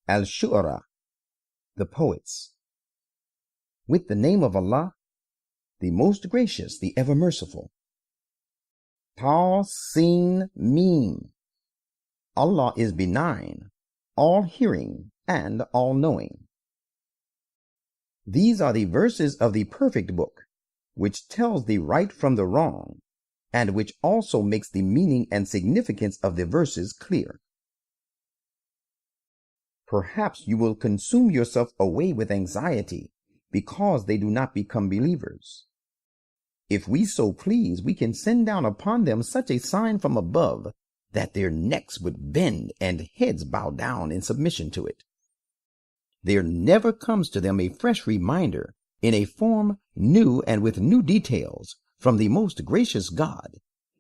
Ash-Shu'ara, the poets. With the name of Allah, the most gracious, the ever merciful. Ta-Sin-Mim. Allah is benign, all-hearing, and all-knowing. These are the verses of the perfect book, which tells the right from the wrong, and which also makes the meaning and significance of the verses clear. Perhaps you will consume yourself away with anxiety because they do not become believers. If we so please, we can send down upon them such a sign from above that their necks would bend and heads bow down in submission to it. There never comes to them a fresh reminder in a form new and with new details from the most gracious God,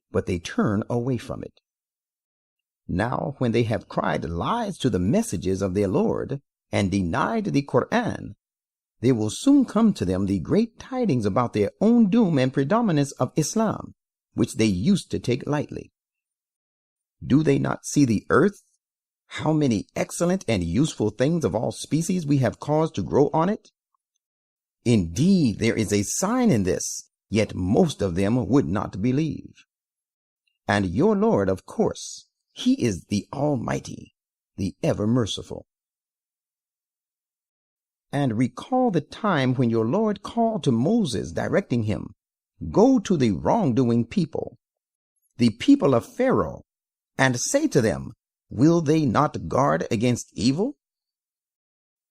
but they turn away from it. Now, when they have cried lies to the messages of their Lord and denied the Quran, there will soon come to them the great tidings about their own doom and predominance of Islam, which they used to take lightly. Do they not see the earth? How many excellent and useful things of all species we have caused to grow on it? Indeed, there is a sign in this, yet most of them would not believe. And your Lord, of course, He is the Almighty, the ever merciful. And recall the time when your Lord called to Moses, directing him, "Go to the wrongdoing people, the people of Pharaoh, and say to them, will they not guard against evil?"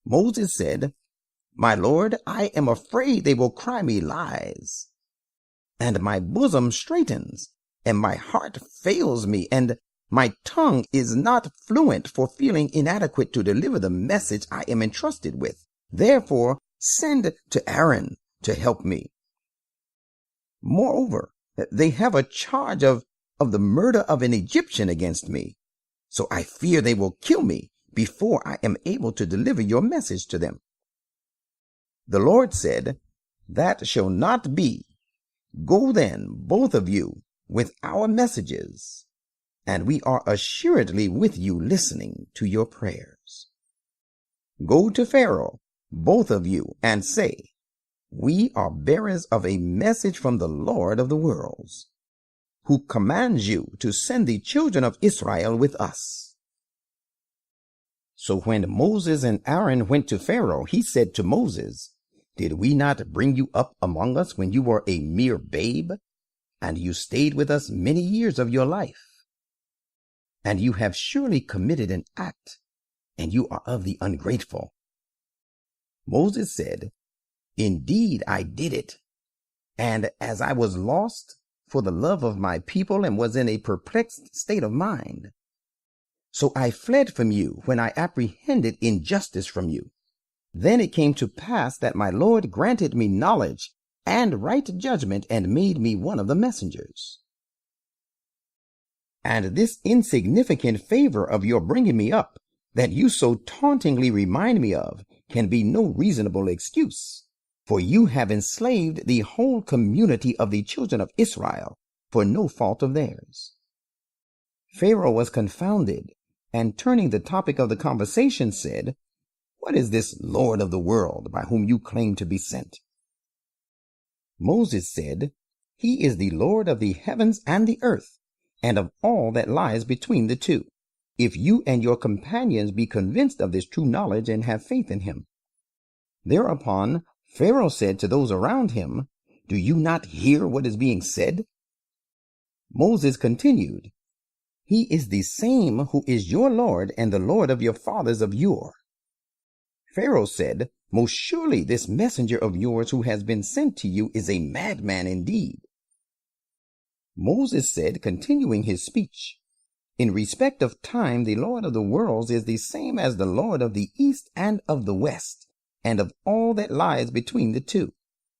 Moses said, "My Lord, I am afraid they will cry me lies. And my bosom straightens, and my heart fails me, and my tongue is not fluent for feeling inadequate to deliver the message I am entrusted with. Therefore, send to Aaron to help me. Moreover, they have a charge of the murder of an Egyptian against me, so I fear they will kill me before I am able to deliver your message to them." The Lord said, "That shall not be. Go then, both of you, with our messages, and we are assuredly with you listening to your prayers. Go to Pharaoh, both of you, and say, we are bearers of a message from the Lord of the worlds, who commands you to send the children of Israel with us." So when Moses and Aaron went to Pharaoh, he said to Moses, "Did we not bring you up among us when you were a mere babe? And you stayed with us many years of your life. And you have surely committed an act, and you are of the ungrateful." Moses said, "Indeed, I did it. And as I was lost for the love of my people and was in a perplexed state of mind, so I fled from you when I apprehended injustice from you. Then it came to pass that my Lord granted me knowledge and right judgment and made me one of the messengers. And this insignificant favor of your bringing me up, that you so tauntingly remind me of, can be no reasonable excuse, for you have enslaved the whole community of the children of Israel for no fault of theirs." Pharaoh was confounded, and turning the topic of the conversation said, "What is this Lord of the world by whom you claim to be sent?" Moses said, "He is the Lord of the heavens and the earth, and of all that lies between the two, if you and your companions be convinced of this true knowledge and have faith in him." Thereupon Pharaoh said to those around him, "Do you not hear what is being said?" Moses continued, "He is the same who is your Lord and the Lord of your fathers of yore." Pharaoh said, "Most surely this messenger of yours who has been sent to you is a madman indeed." Moses said, continuing his speech, "In respect of time, the Lord of the worlds is the same as the Lord of the east and of the west, and of all that lies between the two.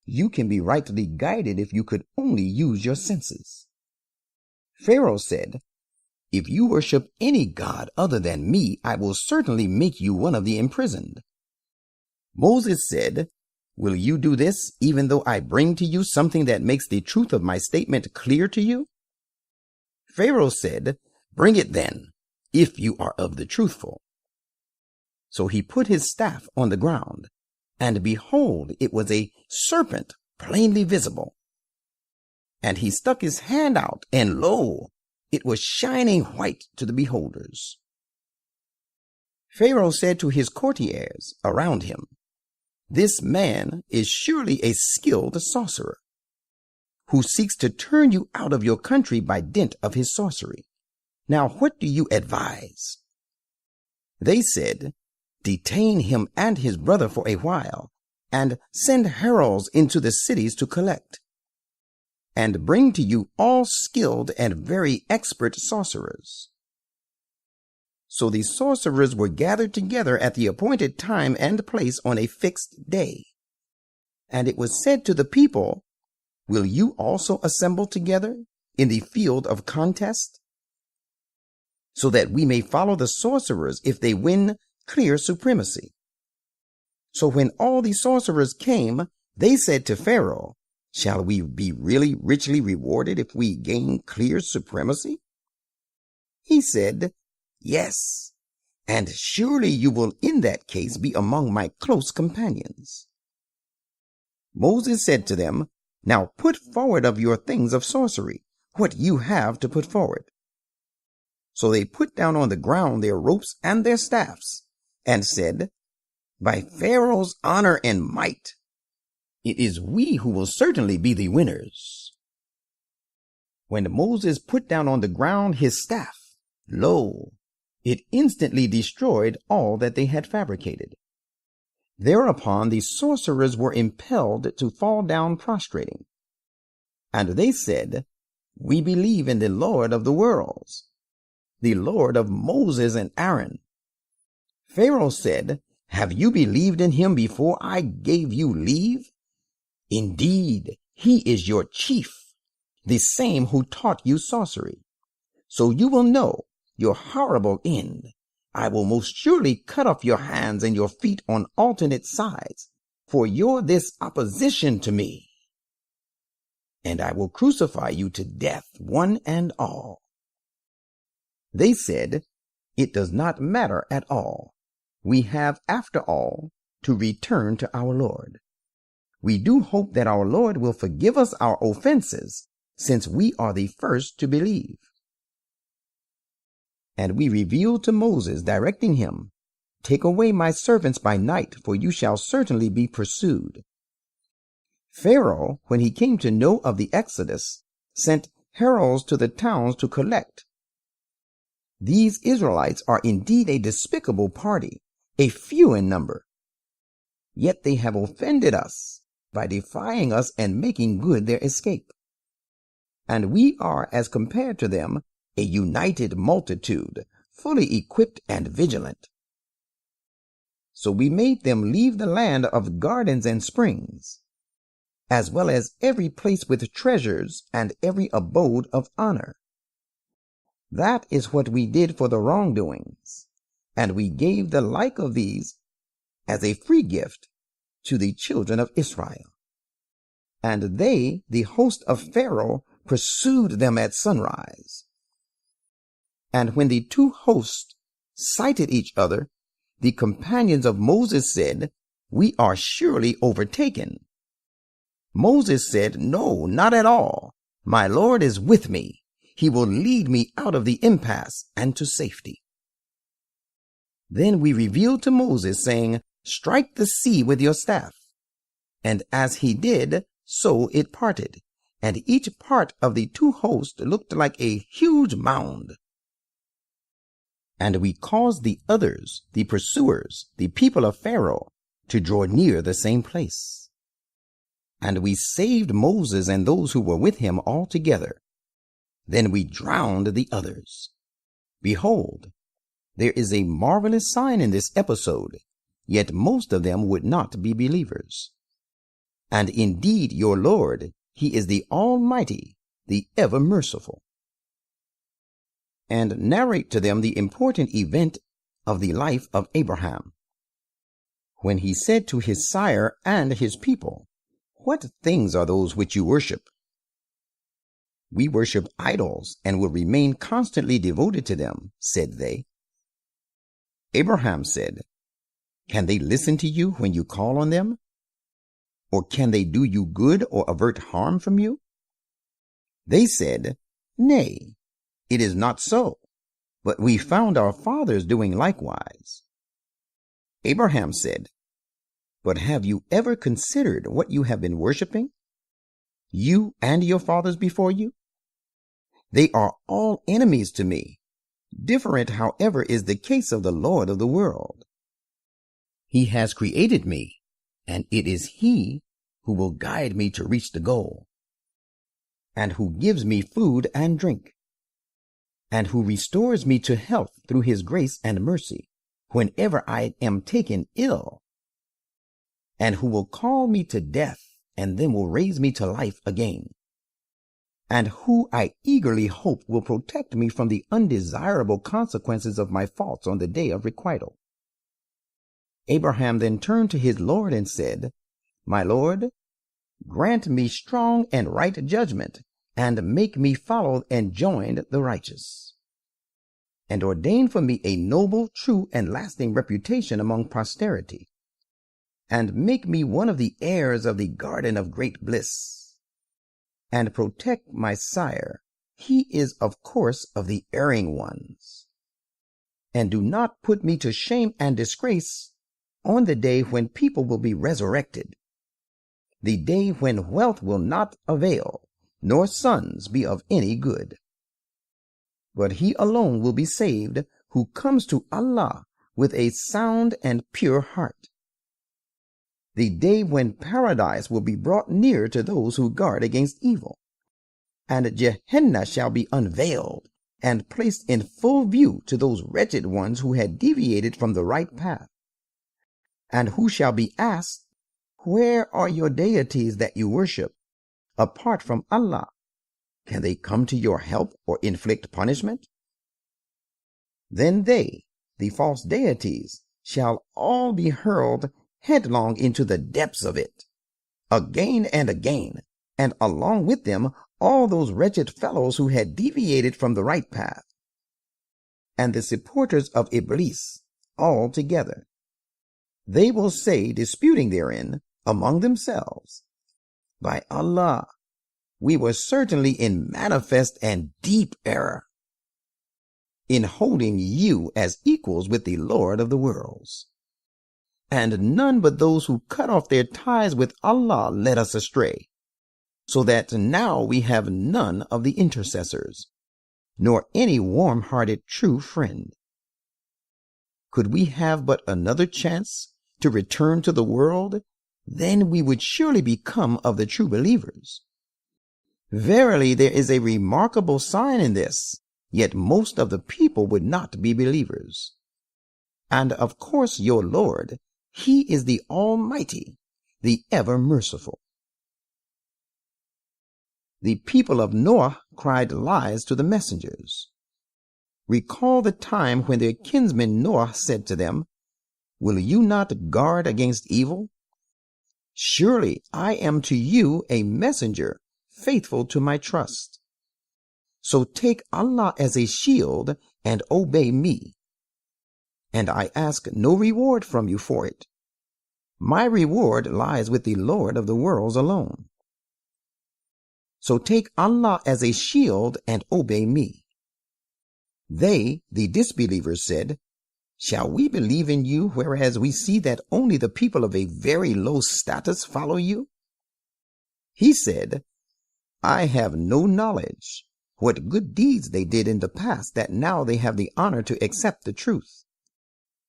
You can be rightly guided if you could only use your senses." Pharaoh said, "If you worship any god other than me, I will certainly make you one of the imprisoned." Moses said, "Will you do this even though I bring to you something that makes the truth of my statement clear to you?" Pharaoh said, "Bring it then, if you are of the truthful." So he put his staff on the ground, and behold, it was a serpent plainly visible. And he stuck his hand out, and lo, it was shining white to the beholders. Pharaoh said to his courtiers around him, "This man is surely a skilled sorcerer, who seeks to turn you out of your country by dint of his sorcery. Now what do you advise?" They said, "Detain him and his brother for a while, and send heralds into the cities to collect, and bring to you all skilled and very expert sorcerers." So the sorcerers were gathered together at the appointed time and place on a fixed day. And it was said to the people, "Will you also assemble together in the field of contest, so that we may follow the sorcerers if they win clear supremacy?" So when all the sorcerers came, they said to Pharaoh, "Shall we be really richly rewarded if we gain clear supremacy?" He said, "Yes, and surely you will in that case be among my close companions." Moses said to them, "Now put forward of your things of sorcery, what you have to put forward." So they put down on the ground their ropes and their staffs, and said, "By Pharaoh's honor and might, it is we who will certainly be the winners." When Moses put down on the ground his staff, lo, it instantly destroyed all that they had fabricated. Thereupon the sorcerers were impelled to fall down prostrating. And they said, "We believe in the Lord of the worlds, the Lord of Moses and Aaron." Pharaoh said, "Have you believed in him before I gave you leave? Indeed, he is your chief, the same who taught you sorcery. So you will know your horrible end. I will most surely cut off your hands and your feet on alternate sides for your this opposition to me. And I will crucify you to death, one and all." They said, "It does not matter at all. We have, after all, to return to our Lord. We do hope that our Lord will forgive us our offenses, since we are the first to believe." And we revealed to Moses, directing him, "Take away my servants by night, for you shall certainly be pursued." Pharaoh, when he came to know of the exodus, sent heralds to the towns to collect. These Israelites are indeed a despicable party, a few in number. Yet they have offended us by defying us and making good their escape. And we are, as compared to them, a united multitude, fully equipped and vigilant. So we made them leave the land of gardens and springs, as well as every place with treasures and every abode of honor. That is what we did for the wrongdoings, and we gave the like of these as a free gift to the children of Israel. And they, the host of Pharaoh, pursued them at sunrise. And when the two hosts sighted each other, the companions of Moses said, "We are surely overtaken." Moses said, "No, not at all. My Lord is with me. He will lead me out of the impasse and to safety." Then we revealed to Moses, saying, "Strike the sea with your staff." And as he did, so it parted, and each part of the two hosts looked like a huge mound. And we caused the others, the pursuers, the people of Pharaoh, to draw near the same place. And we saved Moses and those who were with him altogether. Then we drowned the others. Behold, there is a marvelous sign in this episode, yet most of them would not be believers. And indeed your Lord, he is the Almighty, the ever merciful. And narrate to them the important event of the life of Abraham, when he said to his sire and his people, "What things are those which you worship?" "We worship idols and will remain constantly devoted to them," said they. Abraham said, Can they listen to you when you call on them? Or can they do you good or avert harm from you? They said, Nay, it is not so, but we found our fathers doing likewise. Abraham said, But have you ever considered what you have been worshiping, you and your fathers before you? They are all enemies to me. Different, however, is the case of the Lord of the world. He has created me, and it is He who will guide me to reach the goal, and who gives me food and drink, and who restores me to health through His grace and mercy whenever I am taken ill, and who will call me to death and then will raise me to life again, and who I eagerly hope will protect me from the undesirable consequences of my faults on the day of requital. Abraham then turned to his Lord and said, My Lord, grant me strong and right judgment, and make me follow and join the righteous, and ordain for me a noble, true, and lasting reputation among posterity, and make me one of the heirs of the garden of great bliss, and protect my sire. He is, of course, of the erring ones. And do not put me to shame and disgrace on the day when people will be resurrected, the day when wealth will not avail, nor sons be of any good. But he alone will be saved who comes to Allah with a sound and pure heart, the day when paradise will be brought near to those who guard against evil, and Gehenna shall be unveiled and placed in full view to those wretched ones who had deviated from the right path, and who shall be asked, Where are your deities that you worship apart from Allah? Can they come to your help or inflict punishment? Then they, the false deities, shall all be hurled headlong into the depths of it, again and again, and along with them all those wretched fellows who had deviated from the right path, and the supporters of Iblis all together. They will say, disputing therein among themselves, By Allah, we were certainly in manifest and deep error in holding you as equals with the Lord of the worlds. And none but those who cut off their ties with Allah led us astray, so that now we have none of the intercessors, nor any warm-hearted true friend. Could we have but another chance to return to the world, then we would surely become of the true believers. Verily, there is a remarkable sign in this, yet most of the people would not be believers. And of course your Lord, He is the Almighty, the ever-merciful. The people of Noah cried lies to the messengers. Recall the time when their kinsman Noah said to them, Will you not guard against evil? Surely I am to you a messenger, faithful to my trust. So take Allah as a shield and obey me, and I ask no reward from you for it. My reward lies with the Lord of the worlds alone. So take Allah as a shield and obey me. They, the disbelievers, said, Shall we believe in you, whereas we see that only the people of a very low status follow you? He said, I have no knowledge what good deeds they did in the past that now they have the honor to accept the truth.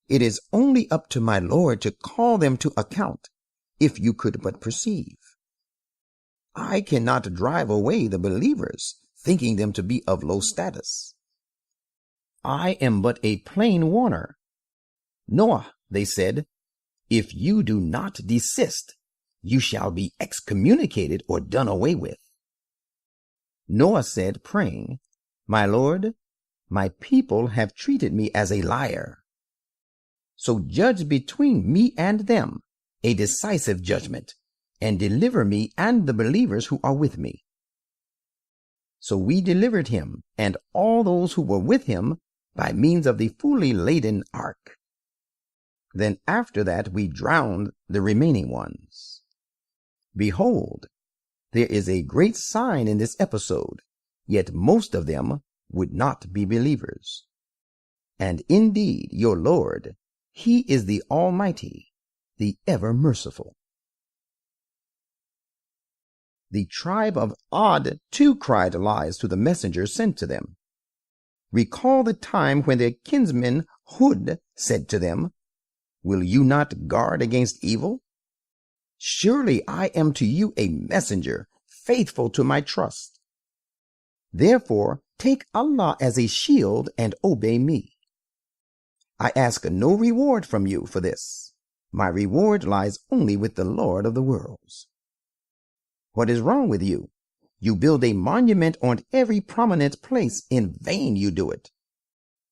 It is only up to my Lord to call them to account, if you could but perceive. I cannot drive away the believers, thinking them to be of low status. I am but a plain warner. Noah, they said, if you do not desist, you shall be excommunicated or done away with. Noah said, praying, My Lord, my people have treated me as a liar. So judge between me and them a decisive judgment, and deliver me and the believers who are with me. So we delivered him and all those who were with him by means of the fully laden ark. Then after that we drowned the remaining ones. Behold, there is a great sign in this episode, yet most of them would not be believers. And indeed, your Lord, He is the Almighty, the ever merciful. The tribe of Ad too cried lies to the messenger sent to them. Recall the time when their kinsman Hud said to them, "Will you not guard against evil? Surely I am to you a messenger, faithful to my trust. Therefore take Allah as a shield and obey me. I ask no reward from you for this. My reward lies only with the Lord of the worlds." What is wrong with you? You build a monument on every prominent place. In vain you do it.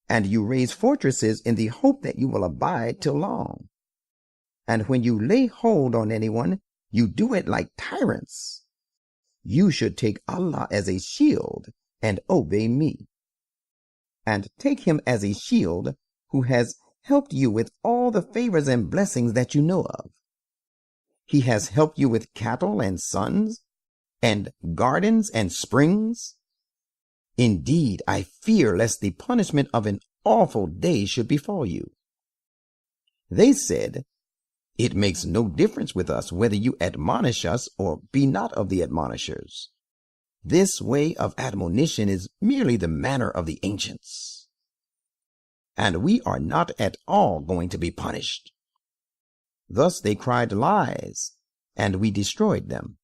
And you raise fortresses in the hope that you will abide till long. And when you lay hold on anyone, you do it like tyrants. You should take Allah as a shield and obey me. And take Him as a shield who has helped you with all the favors and blessings that you know of. He has helped you with cattle and sons, and gardens and springs. Indeed, I fear lest the punishment of an awful day should befall you. They said, "It makes no difference with us whether you admonish us or be not of the admonishers. This way of admonition is merely the manner of the ancients. And we are not at all going to be punished." Thus they cried lies, and we destroyed them.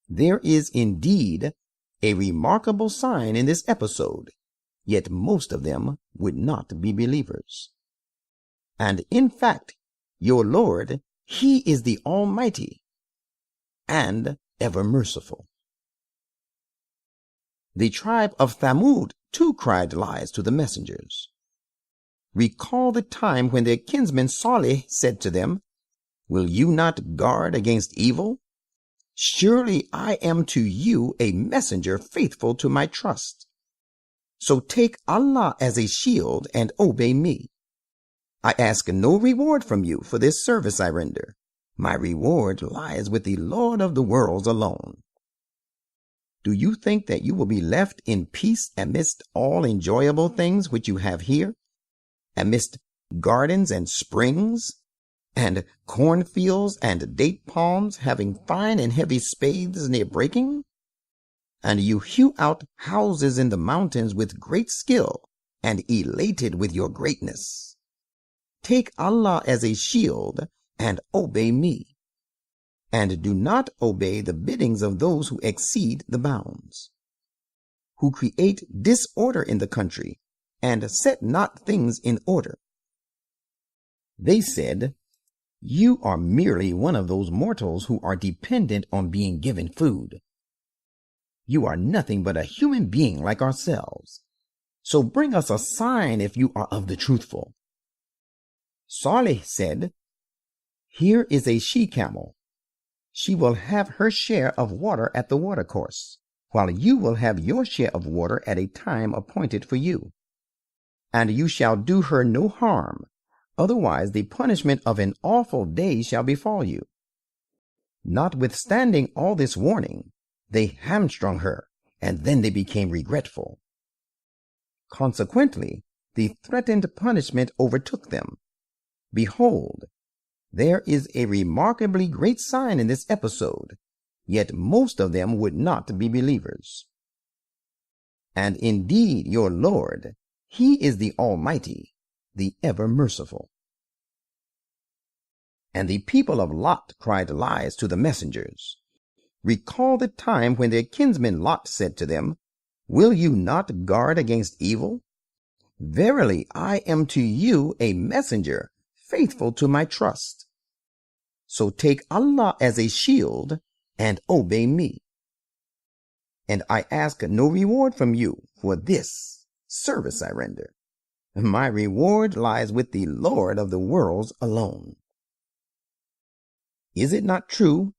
There is indeed a remarkable sign in this episode, yet most of them would not be believers. And in fact, your Lord, He is the Almighty and ever merciful. The tribe of Thamud too cried lies to the messengers. Recall the time when their kinsman Salih said to them, "Will you not guard against evil? Surely I am to you a messenger faithful to my trust. So take Allah as a shield and obey me. I ask no reward from you for this service I render. My reward lies with the Lord of the worlds alone." Do you think that you will be left in peace amidst all enjoyable things which you have here, amidst gardens and springs, and cornfields and date palms having fine and heavy spathes near breaking? And you hew out houses in the mountains with great skill, and elated with your greatness. Take Allah as a shield, and obey me. And do not obey the biddings of those who exceed the bounds, who create disorder in the country, and set not things in order. They said, "You are merely one of those mortals who are dependent on being given food. You are nothing but a human being like ourselves. So bring us a sign if you are of the truthful." Salih said, "Here is a she-camel. She will have her share of water at the watercourse, while you will have your share of water at a time appointed for you. And you shall do her no harm. Otherwise the punishment of an awful day shall befall you." Notwithstanding all this warning, they hamstrung her, and then they became regretful. Consequently, the threatened punishment overtook them. Behold, there is a remarkably great sign in this episode, yet most of them would not be believers. And indeed, your Lord, He is the Almighty, the ever merciful. And the people of Lot cried lies to the messengers. Recall the time when their kinsman Lot said to them, "Will you not guard against evil? Verily, I am to you a messenger, faithful to my trust. So take Allah as a shield and obey me. And I ask no reward from you for this service I render. My reward lies with the Lord of the worlds alone." Is it not true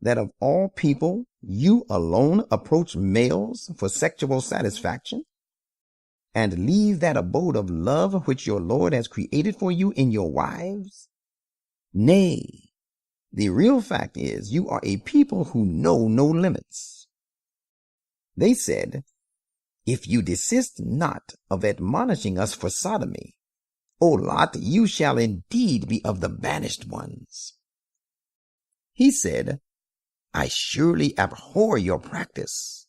that of all people you alone approach males for sexual satisfaction? and leave that abode of love which your Lord has created for you in your wives? Nay, the real fact is you are a people who know no limits. They said, if you desist not of admonishing us for sodomy, O Lot, you shall indeed be of the banished ones. He said, I surely abhor your practice.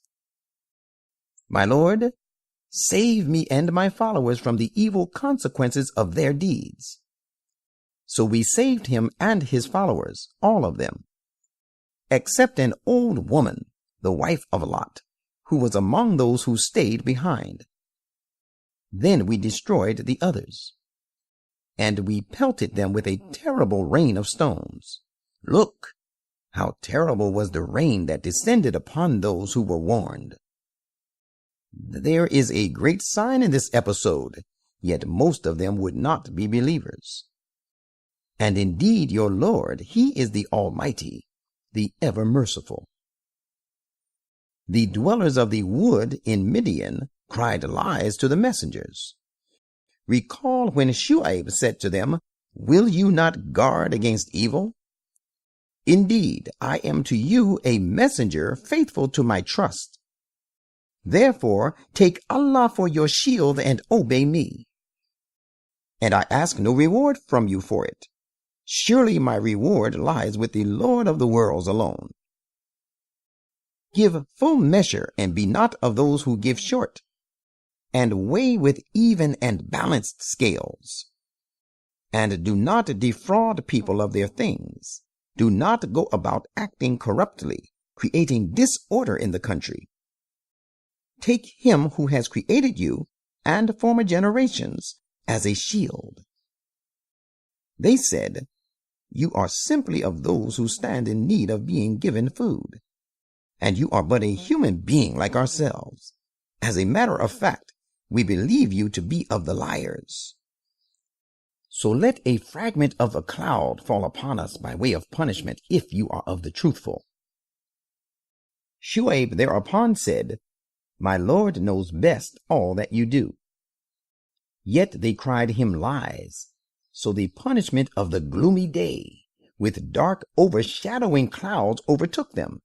My Lord, save me and my followers from the evil consequences of their deeds. So we saved him and his followers, all of them, except an old woman, the wife of Lot, who was among those who stayed behind. Then we destroyed the others, and we pelted them with a terrible rain of stones. Look, how terrible was the rain that descended upon those who were warned. There is a great sign in this episode, yet most of them would not be believers. And indeed your Lord, He is the Almighty, the ever-merciful. The dwellers of the wood in Midian cried lies to the messengers. Recall when Shu'aib said to them, Will you not guard against evil? Indeed, I am to you a messenger faithful to my trust. Therefore, take Allah for your shield and obey me. And I ask no reward from you for it. Surely my reward lies with the Lord of the worlds alone. Give full measure and be not of those who give short, and weigh with even and balanced scales. And do not defraud people of their things. Do not go about acting corruptly, creating disorder in the country. Take him who has created you and former generations as a shield. They said, You are simply of those who stand in need of being given food, and you are but a human being like ourselves. As a matter of fact, we believe you to be of the liars. So let a fragment of a cloud fall upon us by way of punishment if you are of the truthful. Shu'aib thereupon said, My Lord knows best all that you do. Yet they cried him lies. So the punishment of the gloomy day, with dark overshadowing clouds, overtook them.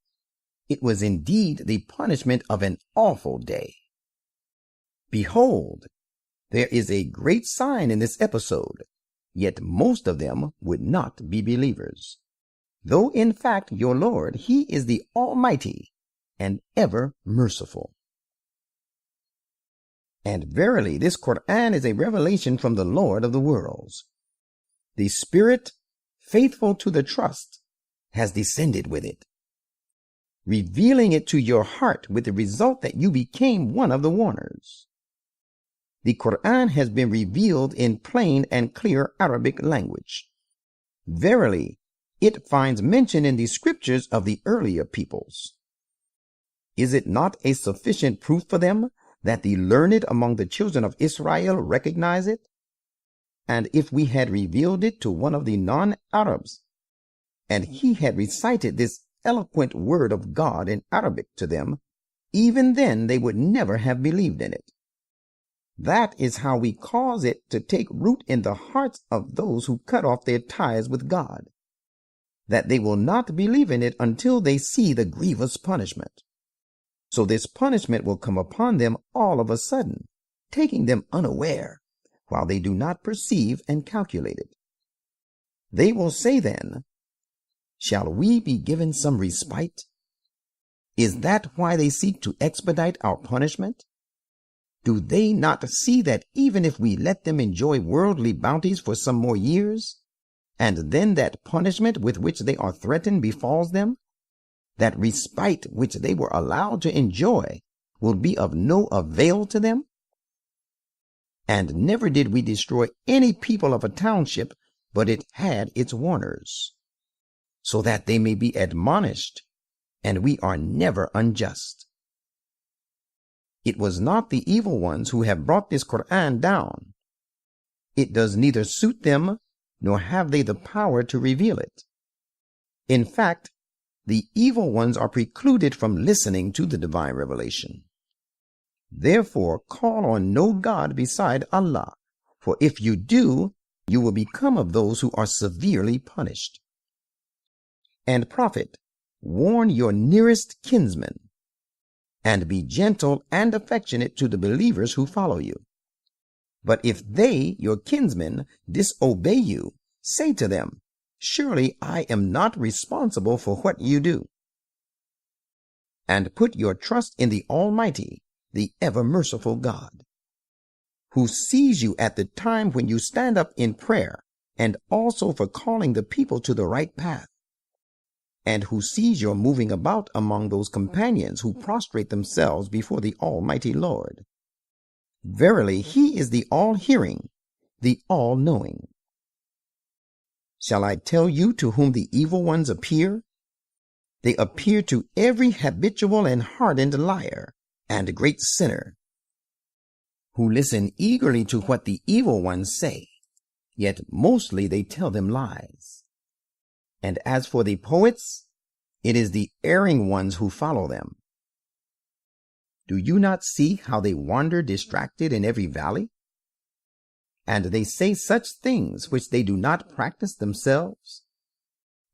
It was indeed the punishment of an awful day. Behold, there is a great sign in this episode, yet most of them would not be believers. Though in fact your Lord, He is the Almighty and ever merciful. And verily this Quran is a revelation from the Lord of the worlds. The Spirit, faithful to the trust, has descended with it, revealing it to your heart with the result that you became one of the warners. The Quran has been revealed in plain and clear Arabic language. Verily, it finds mention in the scriptures of the earlier peoples. Is it not a sufficient proof for them that the learned among the children of Israel recognize it? And if we had revealed it to one of the non-Arabs, and he had recited this eloquent word of God in Arabic to them, even then they would never have believed in it. That is how we cause it to take root in the hearts of those who cut off their ties with God, that they will not believe in it until they see the grievous punishment. So this punishment will come upon them all of a sudden, taking them unaware, while they do not perceive and calculate it. They will say then, Shall we be given some respite? Is that why they seek to expedite our punishment? Do they not see that even if we let them enjoy worldly bounties for some more years, and then that punishment with which they are threatened befalls them, that respite which they were allowed to enjoy will be of no avail to them? And never did we destroy any people of a township, but it had its warners, so that they may be admonished, and we are never unjust. It was not the evil ones who have brought this Quran down. It does neither suit them, nor have they the power to reveal it. In fact, the evil ones are precluded from listening to the divine revelation. Therefore call on no God beside Allah, for if you do, you will become of those who are severely punished. And Prophet, warn your nearest kinsmen, and be gentle and affectionate to the believers who follow you. But if they, your kinsmen, disobey you, say to them, surely I am not responsible for what you do. And put your trust in the Almighty, the ever-merciful God, who sees you at the time when you stand up in prayer, and also for calling the people to the right path, and who sees your moving about among those companions who prostrate themselves before the Almighty Lord. Verily, He is the all-hearing, the all-knowing. Shall I tell you to whom the evil ones appear? They appear to every habitual and hardened liar and great sinner, who listen eagerly to what the evil ones say, yet mostly they tell them lies. And as for the poets, it is the erring ones who follow them. Do you not see how they wander distracted in every valley? And they say such things which they do not practice themselves,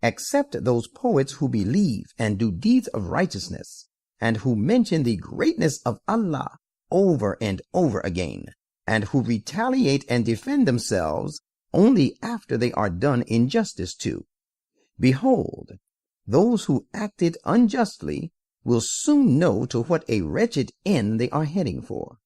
except those poets who believe and do deeds of righteousness, and who mention the greatness of Allah over and over again, and who retaliate and defend themselves only after they are done injustice to. Behold, those who acted unjustly will soon know to what a wretched end they are heading for.